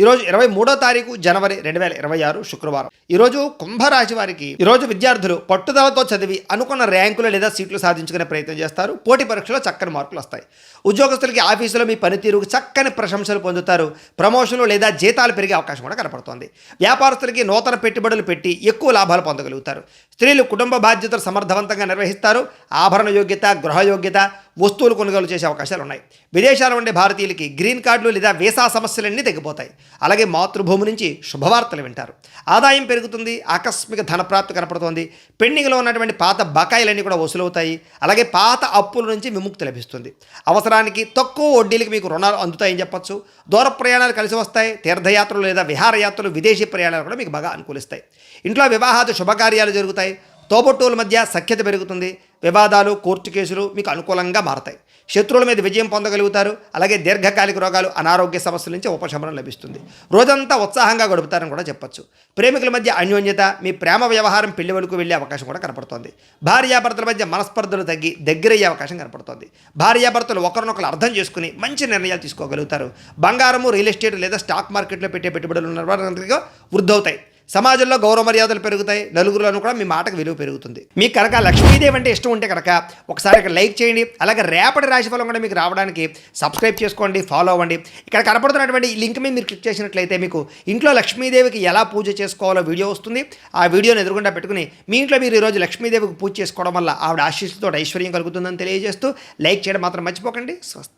ఈరోజు 23వ తారీఖు జనవరి 2026 శుక్రవారం. ఈరోజు కుంభరాశి వారికి ఈరోజు విద్యార్థులు పట్టుదలతో చదివి అనుకున్న ర్యాంకులు లేదా సీట్లు సాధించుకునే ప్రయత్నం చేస్తారు. పోటీ పరీక్షలో చక్కని మార్కులు వస్తాయి. ఉద్యోగస్తులకి ఆఫీసులో మీ పనితీరుకు చక్కని ప్రశంసలు పొందుతారు. ప్రమోషన్లు లేదా జీతాలు పెరిగే అవకాశం కూడా కనపడుతోంది. వ్యాపారస్తులకి నూతన పెట్టుబడులు పెట్టి ఎక్కువ లాభాలు పొందగలుగుతారు. స్త్రీలు కుటుంబ బాధ్యతలు సమర్థవంతంగా నిర్వహిస్తారు. ఆభరణ యోగ్యత, గృహ యోగ్యత, వస్తువులు కొనుగోలు చేసే అవకాశాలు ఉన్నాయి. విదేశాల్లో ఉండే భారతీయులకి గ్రీన్ కార్డులు లేదా వీసా సమస్యలన్నీ తగ్గిపోతాయి. అలాగే మాతృభూమి నుంచి శుభవార్తలు వింటారు. ఆదాయం పెరుగుతుంది. ఆకస్మిక ధనప్రాప్తి కనపడుతోంది. పెండింగ్లో ఉన్నటువంటి పాత బకాయిలన్నీ కూడా వసూలవుతాయి. అలాగే పాత అప్పుల నుంచి విముక్తి లభిస్తుంది. అవసరానికి తక్కువ వడ్డీలకి మీకు రుణాలు అందుతాయని చెప్పొచ్చు. దూర ప్రయాణాలు కలిసి వస్తాయి. తీర్థయాత్రలు లేదా విహారయాత్రలు, విదేశీ ప్రయాణాలు కూడా మీకు బాగా అనుకూలిస్తాయి. ఇంట్లో వివాహాది శుభకార్యాలు జరుగుతాయి. తోబుట్టువుల మధ్య సఖ్యత పెరుగుతుంది. వివాదాలు, కోర్టు కేసులు మీకు అనుకూలంగా మారతాయి. శత్రువుల మీద విజయం పొందగలుగుతారు. అలాగే దీర్ఘకాలిక రోగాలు, అనారోగ్య సమస్యల నుంచి ఉపశమనం లభిస్తుంది. రోజంతా ఉత్సాహంగా గడుపుతారని కూడా చెప్పొచ్చు. ప్రేమికుల మధ్య అన్యోన్యత, మీ ప్రేమ వ్యవహారం పెళ్లి వరకు వెళ్ళే అవకాశం కూడా కనపడుతోంది. భార్యాభర్తల మధ్య మనస్పర్ధలు తగ్గి దగ్గరయ్యే అవకాశం కనపడుతోంది. భార్యాభర్తలు ఒకరినొకరు అర్థం చేసుకుని మంచి నిర్ణయాలు తీసుకోగలుగుతారు. బంగారము, రియల్ ఎస్టేట్ లేదా స్టాక్ మార్కెట్లో పెట్టే పెట్టుబడులు ఉన్న వారికి వృద్ధవుతాయి. సమాజంలో గౌరవ మర్యాదలు పెరుగుతాయి. నలుగురులను కూడా మీ మాటకు విలువ పెరుగుతుంది. మీకు కనుక లక్ష్మీదేవి అంటే ఇష్టం ఉంటే కనుక ఒకసారి ఇక్కడ లైక్ చేయండి. అలాగే రేపటి రాశిఫలం కూడా మీకు రావడానికి సబ్స్క్రైబ్ చేసుకోండి, ఫాలో అవ్వండి. ఇక్కడ కనపడుతున్నటువంటి ఈ లింక్ మీద మీరు క్లిక్ చేసినట్లయితే మీకు ఇంట్లో లక్ష్మీదేవికి ఎలా పూజ చేసుకోవాలో వీడియో వస్తుంది. ఆ వీడియోని ఎదురుగుండా పెట్టుకుని మీ ఇంట్లో మీరు ఈరోజు లక్ష్మీదేవికి పూజ చేసుకోవడం వల్ల ఆవిడ ఆశీస్సులతో ఐశ్వర్యం కలుగుతుందని తెలియజేస్తూ లైక్ చేయడం మాత్రం మర్చిపోకండి. స్వస్తి.